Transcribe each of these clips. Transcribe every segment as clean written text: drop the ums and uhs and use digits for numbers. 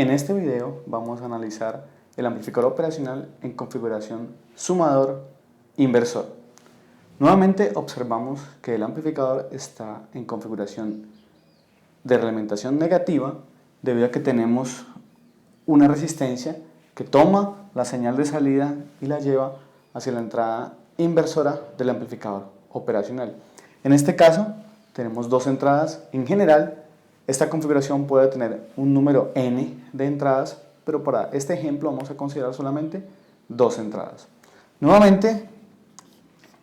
En este video vamos a analizar el amplificador operacional en configuración sumador-inversor. Nuevamente observamos que el amplificador está en configuración de realimentación negativa debido a que tenemos una resistencia que toma la señal de salida y la lleva hacia la entrada inversora del amplificador operacional. En este caso tenemos dos entradas. En general esta configuración puede tener un número n de entradas, pero para este ejemplo vamos a considerar solamente dos entradas. Nuevamente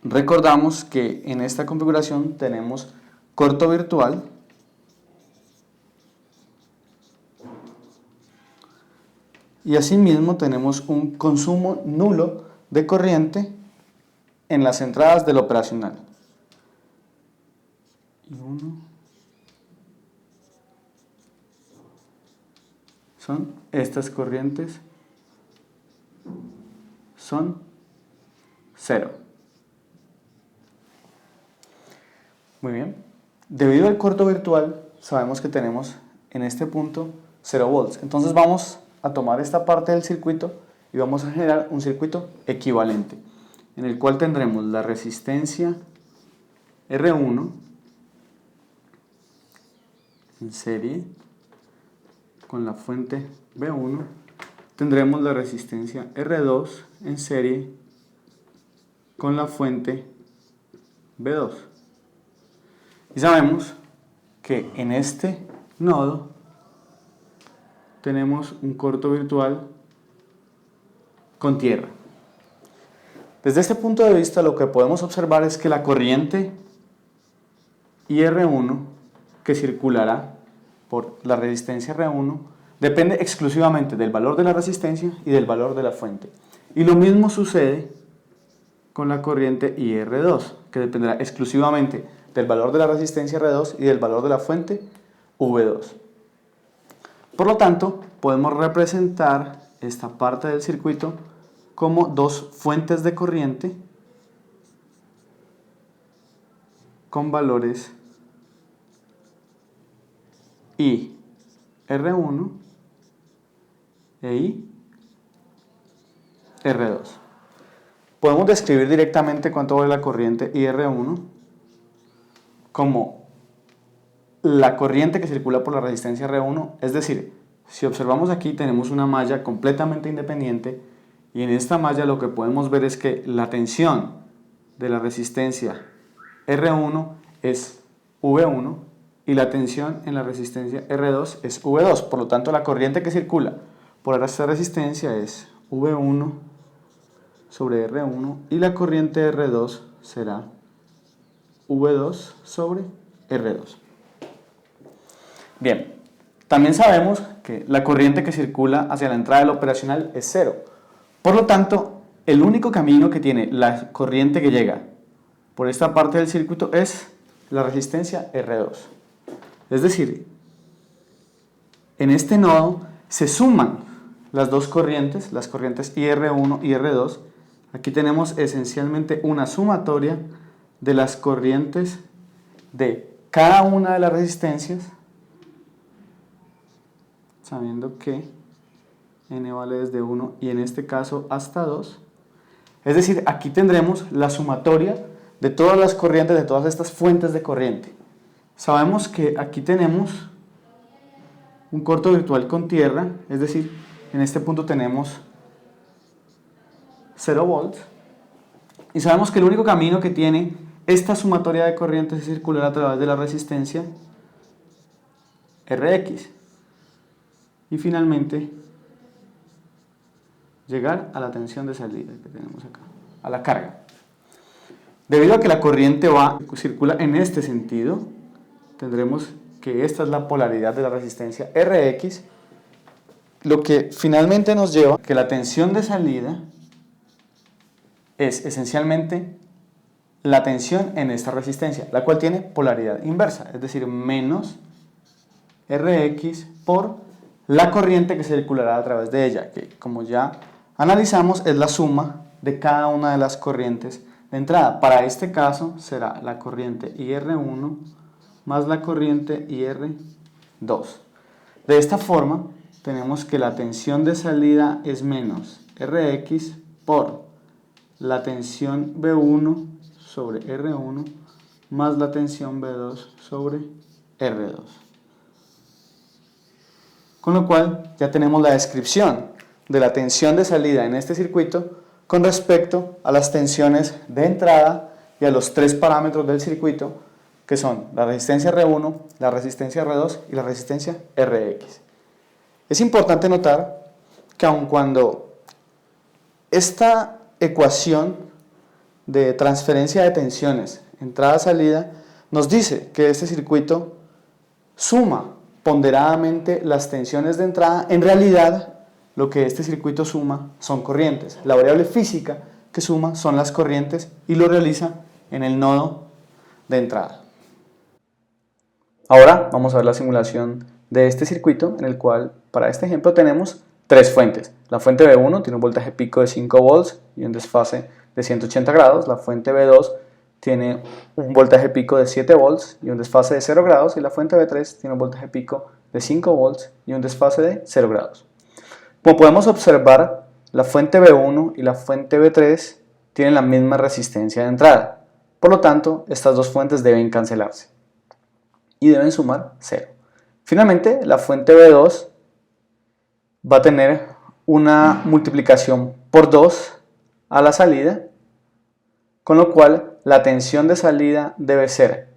recordamos que en esta configuración tenemos corto virtual y asimismo tenemos un consumo nulo de corriente en las entradas del operacional. Son estas corrientes, son 0. Muy bien. Debido al corto virtual, sabemos que tenemos en este punto 0 volts. Entonces vamos a tomar esta parte del circuito y vamos a generar un circuito equivalente, en el cual tendremos la resistencia R1 en serie con la fuente B1, tendremos la resistencia R2 en serie con la fuente B2. Y sabemos que en este nodo tenemos un corto virtual con tierra. Desde este punto de vista lo que podemos observar es que la corriente IR1 que circulará por la resistencia R1 depende exclusivamente del valor de la resistencia y del valor de la fuente. Y lo mismo sucede con la corriente IR2, que dependerá exclusivamente del valor de la resistencia R2 y del valor de la fuente V2. Por lo tanto, podemos representar esta parte del circuito como dos fuentes de corriente con valores IR1 e IR2. Podemos describir directamente cuánto vale la corriente IR1 como la corriente que circula por la resistencia R1, es decir, si observamos aquí tenemos una malla completamente independiente y en esta malla lo que podemos ver es que la tensión de la resistencia R1 es V1 y la tensión en la resistencia R2 es V2, por lo tanto la corriente que circula por esta resistencia es V1 sobre R1 y la corriente R2 será V2 sobre R2. Bien, también sabemos que la corriente que circula hacia la entrada del operacional es 0. Por lo tanto, el único camino que tiene la corriente que llega por esta parte del circuito es la resistencia R2. Es decir, en este nodo se suman las dos corrientes, las corrientes IR1 y IR2. Aquí tenemos esencialmente una sumatoria de las corrientes de cada una de las resistencias, sabiendo que n vale desde 1 y en este caso hasta 2. Es decir, aquí tendremos la sumatoria de todas las corrientes, de todas estas fuentes de corriente. Sabemos que aquí tenemos un corto virtual con tierra, es decir, en este punto tenemos 0 volts. Y sabemos que el único camino que tiene esta sumatoria de corrientes es circular a través de la resistencia Rx. Y finalmente llegar a la tensión de salida que tenemos acá, a la carga. Debido a que la corriente circula en este sentido, tendremos que esta es la polaridad de la resistencia Rx, lo que finalmente nos lleva a que la tensión de salida es esencialmente la tensión en esta resistencia, la cual tiene polaridad inversa, es decir, menos Rx por la corriente que circulará a través de ella, que como ya analizamos es la suma de cada una de las corrientes de entrada. Para este caso será la corriente IR1 más la corriente IR2. De esta forma tenemos que la tensión de salida es menos Rx por la tensión B1 sobre R1 más la tensión B2 sobre R2. Con lo cual ya tenemos la descripción de la tensión de salida en este circuito con respecto a las tensiones de entrada y a los tres parámetros del circuito, que son la resistencia R1, la resistencia R2 y la resistencia Rx. Es importante notar que aun cuando esta ecuación de transferencia de tensiones entrada-salida nos dice que este circuito suma ponderadamente las tensiones de entrada, en realidad lo que este circuito suma son corrientes. La variable física que suma son las corrientes y lo realiza en el nodo de entrada. Ahora vamos a ver la simulación de este circuito, en el cual para este ejemplo tenemos tres fuentes. La fuente B1 tiene un voltaje pico de 5 volts y un desfase de 180 grados. La fuente B2 tiene un voltaje pico de 7 volts y un desfase de 0 grados. Y la fuente B3 tiene un voltaje pico de 5 volts y un desfase de 0 grados. Como podemos observar, la fuente B1 y la fuente B3 tienen la misma resistencia de entrada. Por lo tanto, estas dos fuentes deben cancelarse y deben sumar 0. Finalmente, la fuente B2 va a tener una multiplicación por 2 a la salida, con lo cual la tensión de salida debe ser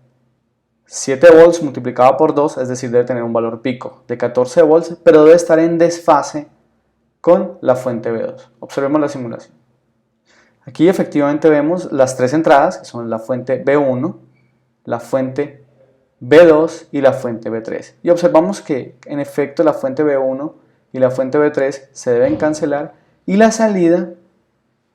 7 volts multiplicado por 2, es decir, debe tener un valor pico de 14 volts, pero debe estar en desfase con la fuente B2. Observemos la simulación. Aquí efectivamente vemos las tres entradas, que son la fuente B1, la fuente B2 y la fuente B3. Y observamos que en efecto la fuente B1 y la fuente B3 se deben cancelar y la salida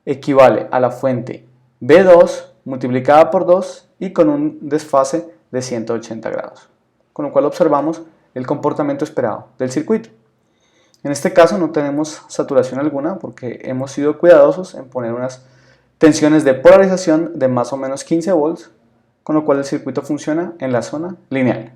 equivale a la fuente B2 multiplicada por 2 y con un desfase de 180 grados. Con lo cual observamos el comportamiento esperado del circuito. En este caso no tenemos saturación alguna porque hemos sido cuidadosos en poner unas tensiones de polarización de más o menos 15 volts, con lo cual el circuito funciona en la zona lineal.